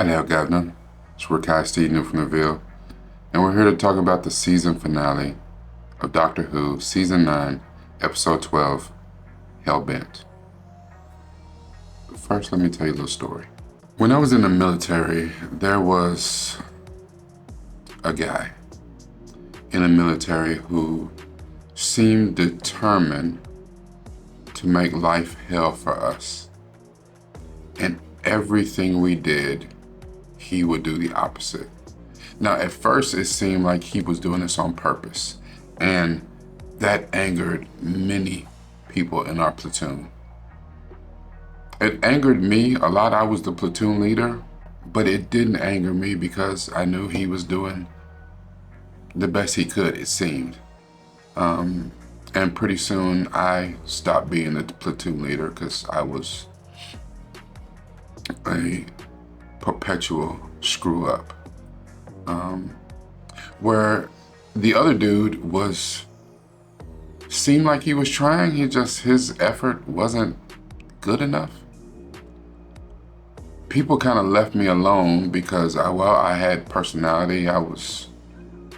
Hello, Governor. It's Rakai Steve from the Ville, and we're here to talk about the season finale of Doctor Who, Season 9, Episode 12, Hellbent. But first, let me tell you a little story. When I was in the military, there was a guy in the military who seemed determined to make life hell for us. And everything we did, he would do the opposite. Now, at first, it seemed like he was doing this on purpose, and that angered many people in our platoon. It angered me a lot. I was the platoon leader, but it didn't anger me because I knew he was doing the best he could, it seemed. And pretty soon, I stopped being the platoon leader because I was a perpetual screw up. Where the other dude seemed like he was trying, his effort wasn't good enough. People kind of left me alone because I had personality, I was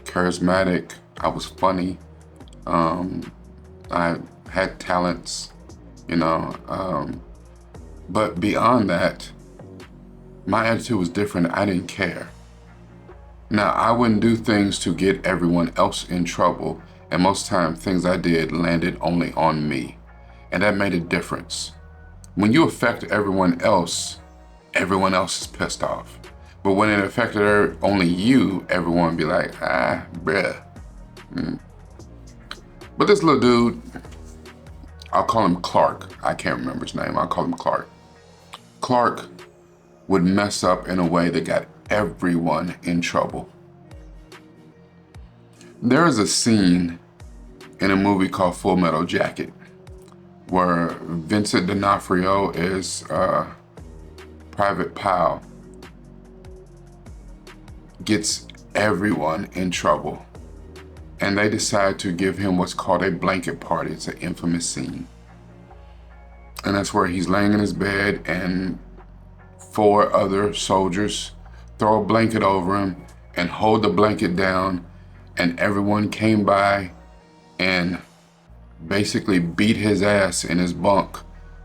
charismatic, I was funny, I had talents, but beyond that, my attitude was different. I didn't care. Now, I wouldn't do things to get everyone else in trouble, and most times things I did landed only on me, and that made a difference. When you affect everyone else is pissed off. But when it affected only you, everyone would be like, bruh. But this little dude, I'll call him Clark. I can't remember his name. I'll call him Clark. Clark would mess up in a way that got everyone in trouble. There is a scene in a movie called Full Metal Jacket where Vincent D'Onofrio is Private Powell, gets everyone in trouble, and they decide to give him what's called a blanket party. It's an infamous scene. And that's where he's laying in his bed and 4 other soldiers throw a blanket over him and hold the blanket down, and everyone came by and basically beat his ass in his bunk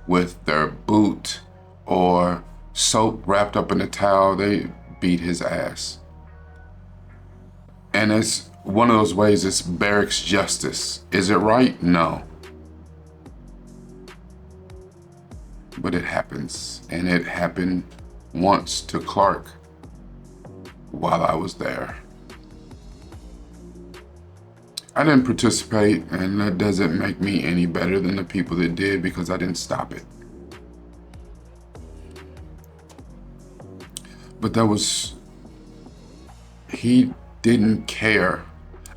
with their boot or soap wrapped up in a towel. They beat his ass. And it's one of those ways, it's barracks justice. Is it right? No. But it happens, and it happened once to Clark while I was there. I didn't participate, and that doesn't make me any better than the people that did because I didn't stop it. But he didn't care.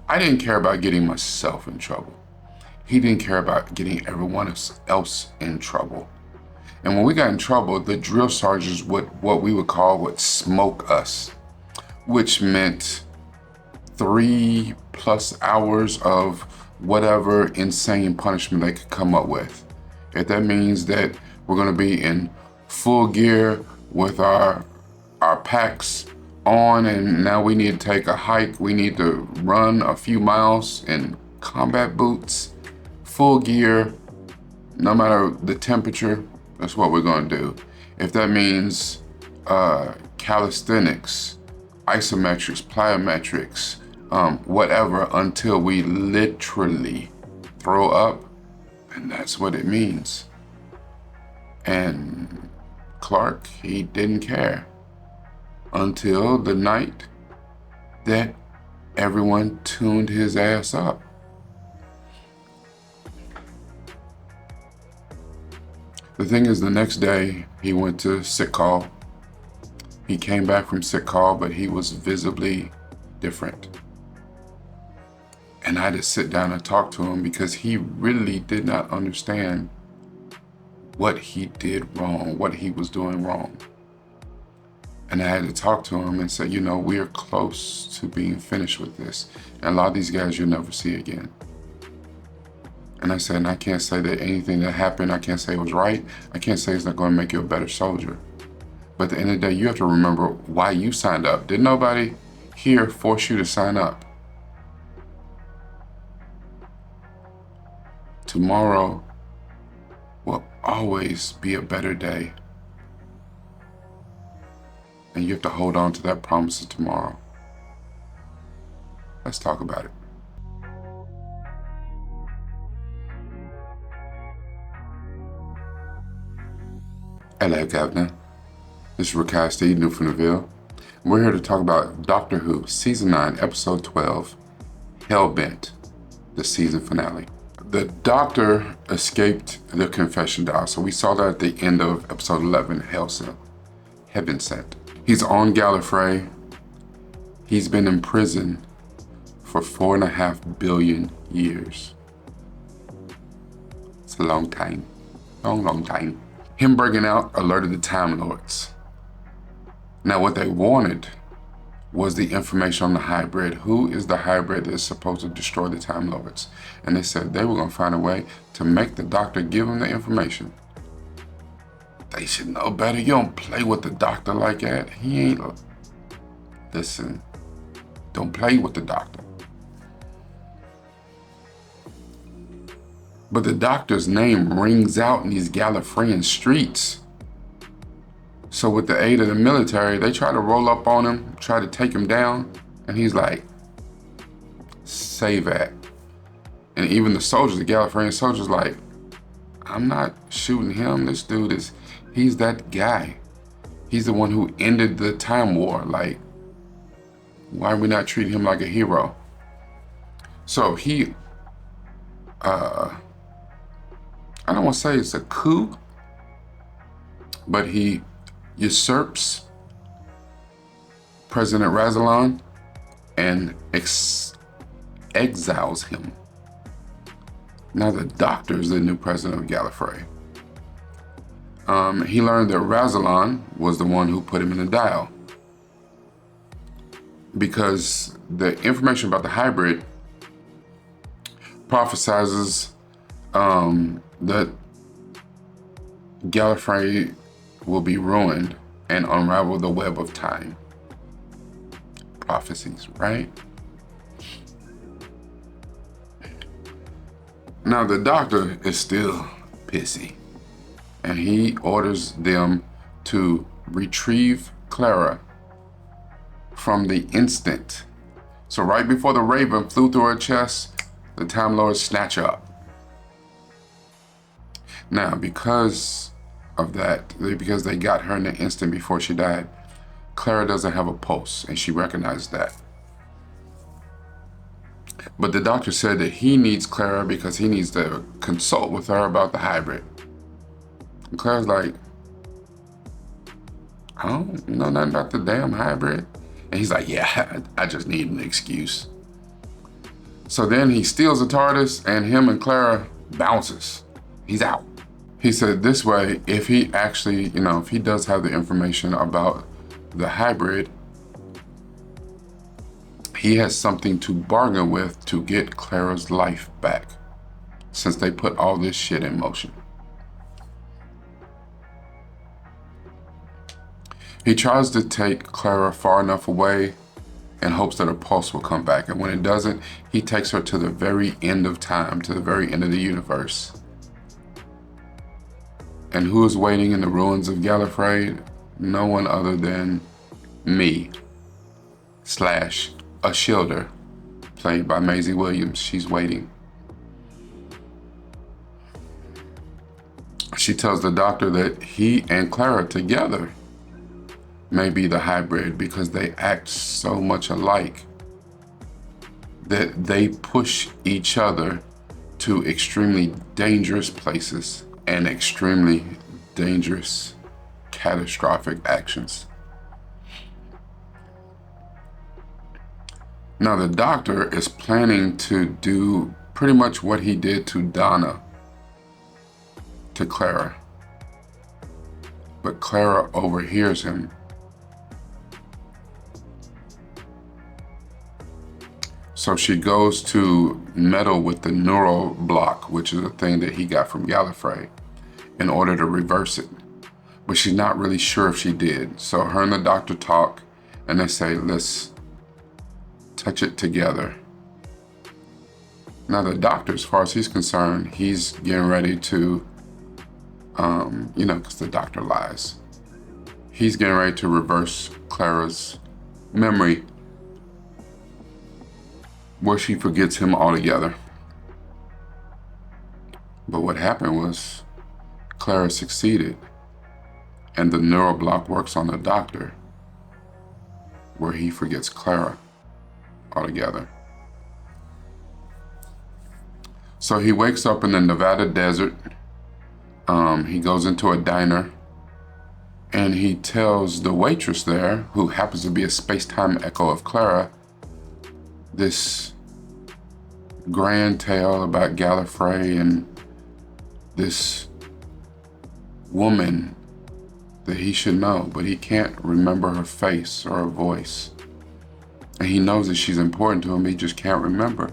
I didn't care about getting myself in trouble. He didn't care about getting everyone else in trouble. And when we got in trouble, the drill sergeants would smoke us, which meant 3+ hours of whatever insane punishment they could come up with. If that means that we're gonna be in full gear with our packs on, and now we need to take a hike, we need to run a few miles in combat boots, full gear, no matter the temperature, that's what we're gonna do. If that means calisthenics, isometrics, plyometrics, whatever, until we literally throw up, and that's what it means. And Clark, he didn't care until the night that everyone tuned his ass up. The thing is, the next day he went to sick call. He came back from sick call, but he was visibly different. And I had to sit down and talk to him because he really did not understand what he did wrong, what he was doing wrong. And I had to talk to him and say, we are close to being finished with this. And a lot of these guys you'll never see again. And I said, and I can't say that anything that happened, I can't say it was right. I can't say it's not going to make you a better soldier. But at the end of the day, you have to remember why you signed up. Did nobody here force you to sign up? Tomorrow will always be a better day. And you have to hold on to that promise of tomorrow. Let's talk about it. Hello, Governor. This is Rakai Steve, new from the Ville. We're here to talk about Doctor Who, Season 9, Episode 12, Hellbent, the season finale. The Doctor escaped the confession dial, so we saw that at the end of Episode 11, Heaven Sent. He's on Gallifrey. He's been in prison for 4.5 billion years. It's a long time. Long time. Him breaking out alerted the Time Lords. Now what they wanted was the information on the hybrid. Who is the hybrid that is supposed to destroy the Time Lords? And they said they were going to find a way to make the Doctor give them the information. They should know better. You don't play with the Doctor like that. He ain't... Listen, don't play with the Doctor. But the Doctor's name rings out in these Gallifreyan streets. So with the aid of the military, they try to roll up on him, try to take him down. And he's like, say that. And even the soldiers, the Gallifreyan soldiers, like, I'm not shooting him. This dude is, he's that guy. He's the one who ended the Time War. Like, why are we not treating him like a hero? So he, I don't want to say it's a coup, but he usurps President Rassilon and exiles him. Now the Doctor is the new president of Gallifrey. He learned that Rassilon was the one who put him in the dial, because the information about the hybrid prophesizes that Gallifrey will be ruined and unravel the web of time. Prophecies, right? Now the Doctor is still pissy, and he orders them to retrieve Clara from the instant. So right before the Raven flew through her chest, the Time Lords snatch her up. Now, because of that, because they got her in the instant before she died, Clara doesn't have a pulse, and she recognized that. But the Doctor said that he needs Clara because he needs to consult with her about the hybrid. And Clara's like, I don't know nothing about the damn hybrid. And he's like, yeah, I just need an excuse. So then he steals the TARDIS, and him and Clara bounces. He's out. He said this way, if he actually, if he does have the information about the hybrid, he has something to bargain with to get Clara's life back, since they put all this shit in motion. He tries to take Clara far enough away in hopes that her pulse will come back. And when it doesn't, he takes her to the very end of time, to the very end of the universe. And who is waiting in the ruins of Gallifrey? No one other than me, / a Shielder, played by Maisie Williams. She's waiting. She tells the Doctor that he and Clara together may be the hybrid because they act so much alike that they push each other to extremely dangerous places and extremely dangerous, catastrophic actions. Now the Doctor is planning to do pretty much what he did to Donna, to Clara. But Clara overhears him. So she goes to meddle with the neural block, which is a thing that he got from Gallifrey, in order to reverse it. but she's not really sure if she did. So her and the doctor talk, and they say, let's touch it together. Now the doctor, as far as he's concerned, he's getting ready to, because the doctor lies. He's getting ready to reverse Clara's memory, where she forgets him altogether. But what happened was Clara succeeded, and the neural block works on the doctor, where he forgets Clara altogether. So he wakes up in the Nevada desert. He goes into a diner, and he tells the waitress there, who happens to be a space-time echo of Clara, this grand tale about Gallifrey and this woman that he should know, but he can't remember her face or her voice. And he knows that she's important to him, he just can't remember.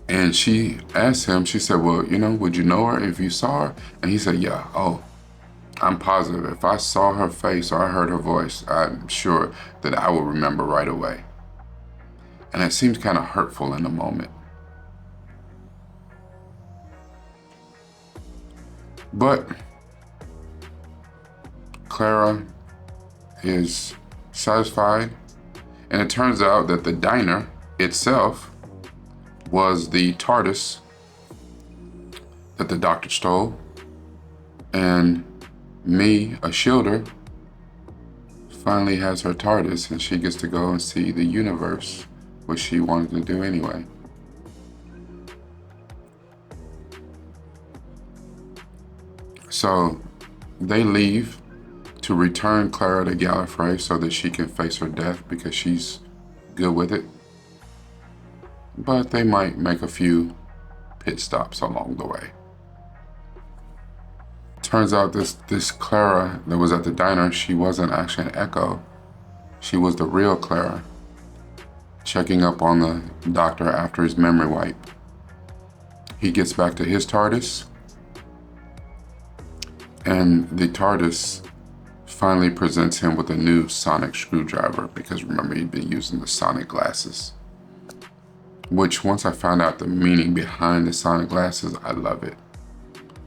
And she asked him, she said, well, would you know her if you saw her? And he said, yeah, I'm positive. If I saw her face or I heard her voice, I'm sure that I will remember right away. And it seems kind of hurtful in the moment. But Clara is satisfied, and it turns out that the diner itself was the TARDIS that the doctor stole, and me, a shielder, finally has her TARDIS, and she gets to go and see the universe, which she wanted to do anyway. So they leave to return Clara to Gallifrey so that she can face her death, because she's good with it. But they might make a few pit stops along the way. Turns out this Clara that was at the diner, she wasn't actually an echo. She was the real Clara, checking up on the doctor after his memory wipe. He gets back to his TARDIS, and the TARDIS finally presents him with a new sonic screwdriver, because remember, he'd been using the sonic glasses. Which, once I found out the meaning behind the sonic glasses, I love it.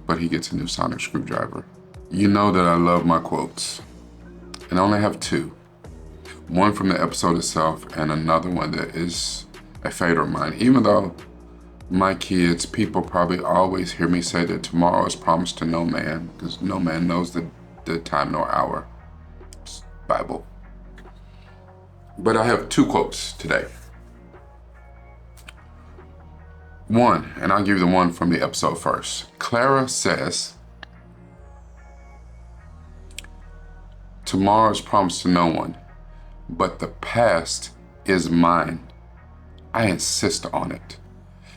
But he gets a new sonic screwdriver. You know that I love my quotes. And I only have two. One from the episode itself, and another one that is a favorite of mine. Even though my kids, people probably always hear me say that tomorrow is promised to no man, because no man knows the time nor hour. It's Bible. But I have two quotes today. One, and I'll give you the one from the episode first. Clara says, tomorrow is promised to no one, but the past is mine. I insist on it.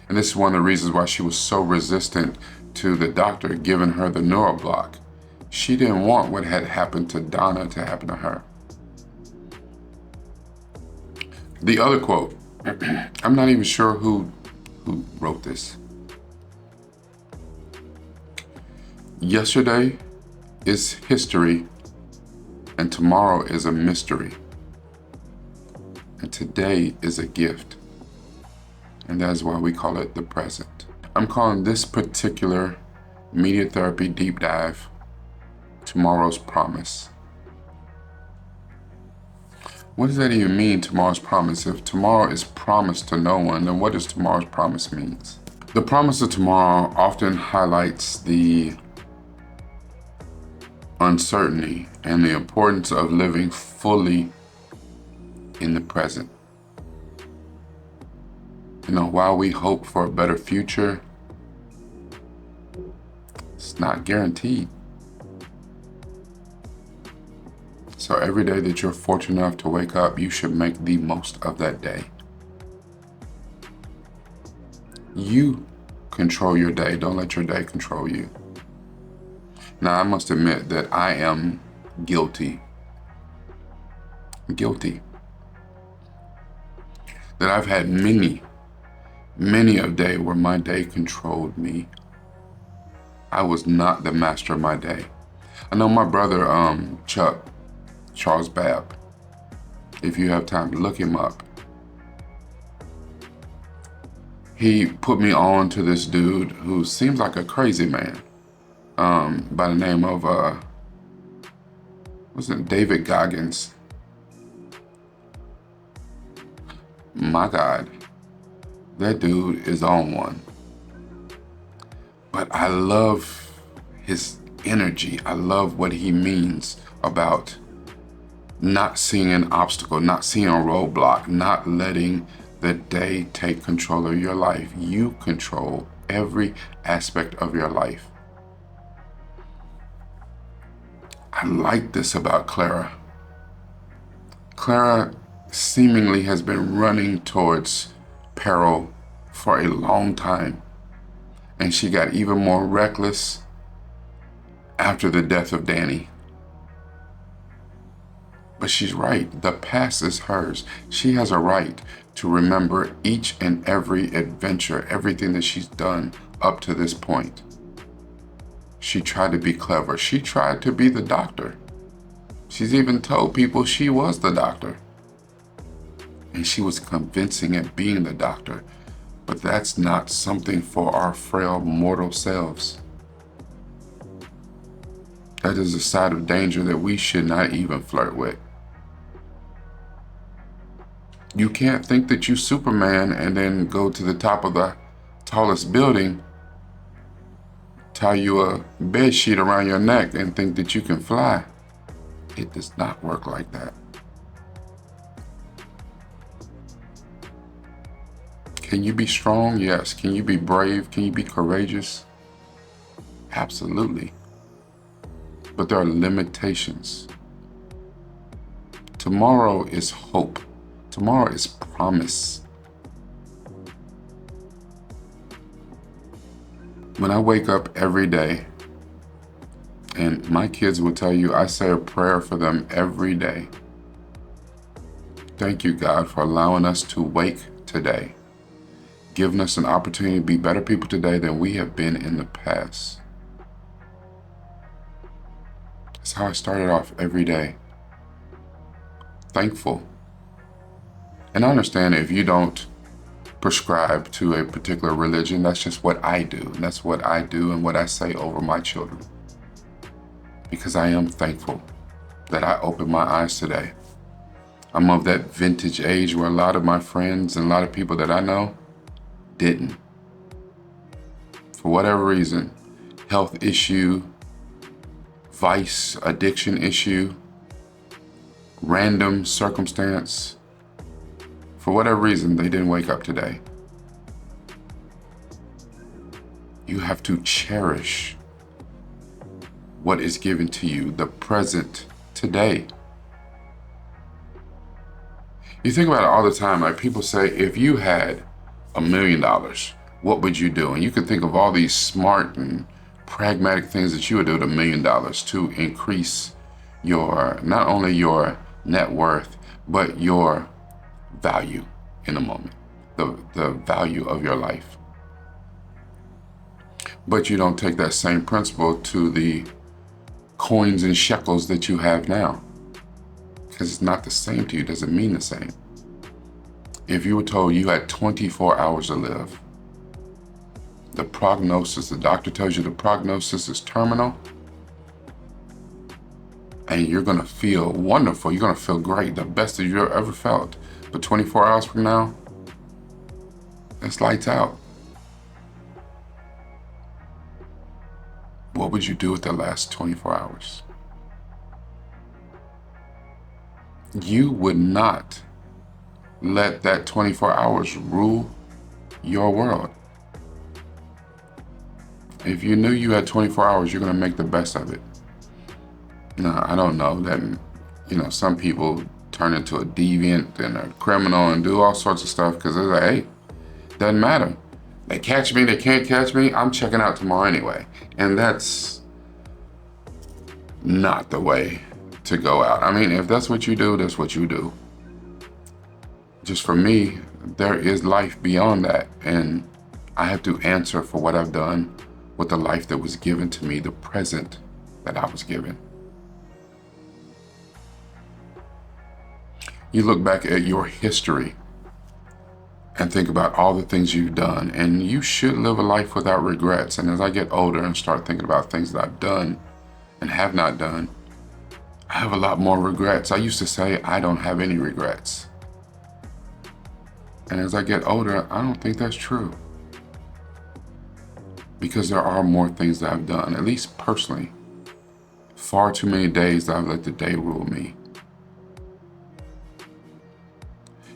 And this is one of the reasons why she was so resistant to the doctor giving her the neural block. She didn't want what had happened to Donna to happen to her. The other quote, I'm not even sure who wrote this. Yesterday is history, and tomorrow is a mystery, and today is a gift, and that is why we call it the present. I'm calling this particular media therapy deep dive Tomorrow's Promise. What does that even mean, tomorrow's promise? If tomorrow is promised to no one, then what does tomorrow's promise mean? The promise of tomorrow often highlights the uncertainty and the importance of living fully in the present. While we hope for a better future, it's not guaranteed. So every day that you're fortunate enough to wake up, you should make the most of that day. You control your day. Don't let your day control you. Now, I must admit that I am guilty. That I've had many a day where my day controlled me. I was not the master of my day. I know my brother, Charles Babb, if you have time to look him up, he put me on to this dude who seems like a crazy man, by the name of, what's it, David Goggins. My God, that dude is on one. But I love his energy. I love what he means about not seeing an obstacle, not seeing a roadblock, not letting the day take control of your life. You control every aspect of your life. I like this about Clara. Clara seemingly has been running towards peril for a long time. And she got even more reckless after the death of Danny. But she's right. The past is hers. She has a right to remember each and every adventure, everything that she's done up to this point. She tried to be clever. She tried to be the doctor. She's even told people she was the doctor. And she was convincing at being the doctor. But that's not something for our frail mortal selves. That is a side of danger that we should not even flirt with. You can't think that you're Superman and then go to the top of the tallest building, tie you a bed sheet around your neck and think that you can fly. It does not work like that. Can you be strong? Yes. Can you be brave? Can you be courageous? Absolutely. But there are limitations. Tomorrow is hope. Tomorrow is promise. When I wake up every day, and my kids will tell you I say a prayer for them every day. Thank you, God, for allowing us to wake today, giving us an opportunity to be better people today than we have been in the past. That's how I started off every day. Thankful. And I understand if you don't prescribe to a particular religion, that's just what I do. And that's what I do and what I say over my children. Because I am thankful that I opened my eyes today. I'm of that vintage age where a lot of my friends and a lot of people that I know didn't. For whatever reason, health issue, vice, addiction issue, random circumstance, for whatever reason, they didn't wake up today. You have to cherish what is given to you, the present today. You think about it all the time, like people say, if you had $1 million, what would you do? And you can think of all these smart and pragmatic things that you would do with $1 million to increase your, not only your net worth, but your value in a moment, the value of your life. But you don't take that same principle to the coins and shekels that you have now, because it's not the same to you. It doesn't mean the same. If you were told you had 24 hours to live, the prognosis, the doctor tells you the prognosis is terminal, and you're gonna feel wonderful, you're gonna feel great, the best that you've ever felt. But 24 hours from now, it's lights out. What would you do with the last 24 hours? You would not let that 24 hours rule your world. If you knew you had 24 hours, you're going to make the best of it. Now, I don't know that, some people turn into a deviant and a criminal and do all sorts of stuff because they're like, hey, doesn't matter. They catch me, they can't catch me, I'm checking out tomorrow anyway. And that's not the way to go out. I mean, if that's what you do, that's what you do. Just for me, there is life beyond that. And I have to answer for what I've done with the life that was given to me, the present that I was given. You look back at your history and think about all the things you've done, and you should live a life without regrets. And as I get older and start thinking about things that I've done and have not done, I have a lot more regrets. I used to say I don't have any regrets. And as I get older, I don't think that's true. Because there are more things that I've done, at least personally. Far too many days that I've let the day rule me.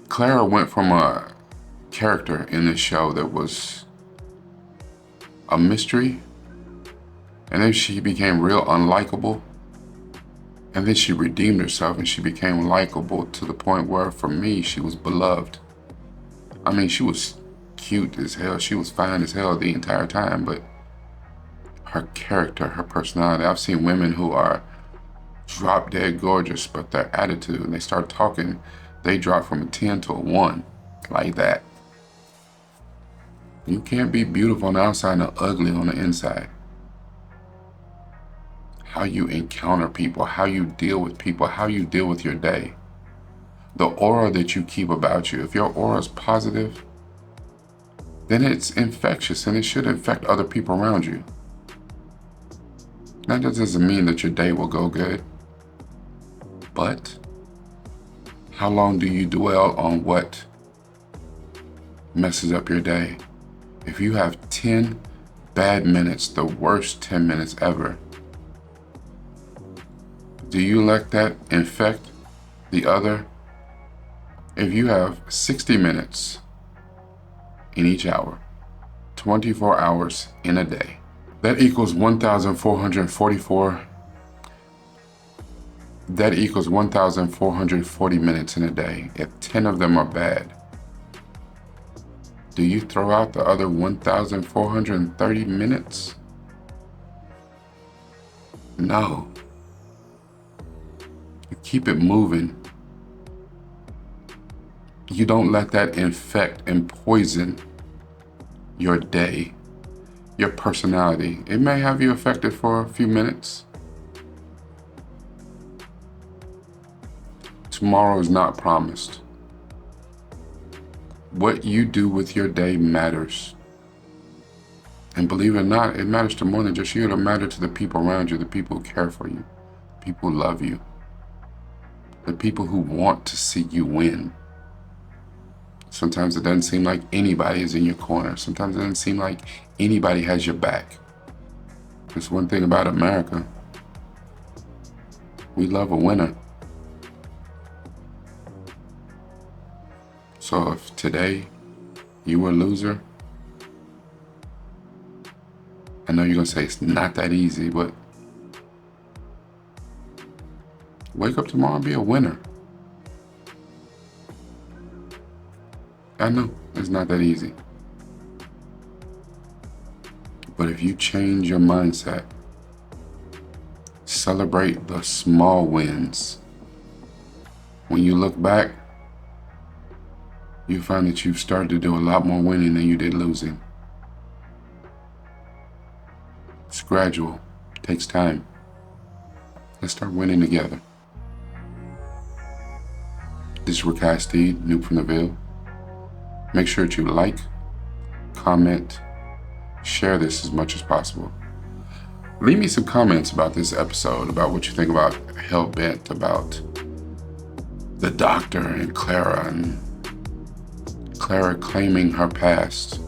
Clara went from a character in this show that was a mystery, and then she became real unlikable, and then she redeemed herself and she became likable to the point where, for me, she was beloved. I mean, she was cute as hell, she was fine as hell the entire time, but her character, her personality, I've seen women who are drop dead gorgeous, but their attitude, and they start talking, they drop from a 10 to a 1, like that. You can't be beautiful on the outside and ugly on the inside. How you encounter people, how you deal with people, how you deal with your day. The aura that you keep about you. If your aura is positive, then it's infectious and it should infect other people around you. Now, that doesn't mean that your day will go good, but how long do you dwell on what messes up your day? If you have 10 bad minutes, the worst 10 minutes ever, do you let that infect the other? If you have 60 minutes in each hour, 24 hours in a day, that equals 1,444. That equals 1,440 minutes in a day. If 10 of them are bad, do you throw out the other 1,430 minutes? No. You keep it moving. You don't let that infect and poison your day, your personality. It may have you affected for a few minutes. Tomorrow is not promised. What you do with your day matters. And believe it or not, it matters to more than just you. It'll matter to the people around you, the people who care for you, the people who love you, the people who want to see you win. Sometimes it doesn't seem like anybody is in your corner. Sometimes it doesn't seem like anybody has your back. There's one thing about America. We love a winner. So if today you were a loser, I know you're going to say it's not that easy, but wake up tomorrow and be a winner. I know it's not that easy. But if you change your mindset, celebrate the small wins. When you look back, you find that you've started to do a lot more winning than you did losing. It's gradual. It takes time. Let's start winning together. This is Rakai Steed, new from the Ville. Make sure that you like, comment, share this as much as possible. Leave me some comments about this episode, about what you think about Hellbent, about the doctor and Clara claiming her past,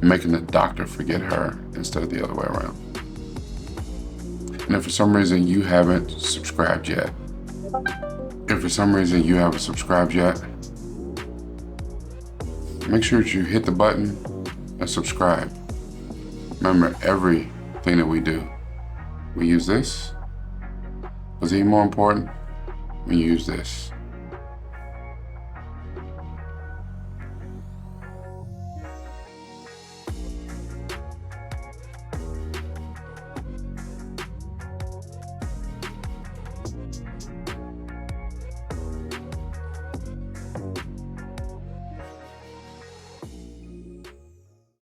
making the doctor forget her instead of the other way around. And if for some reason you haven't subscribed yet, make sure that you hit the button and subscribe. Remember, everything that we do, we use this. What's even more important, we use this.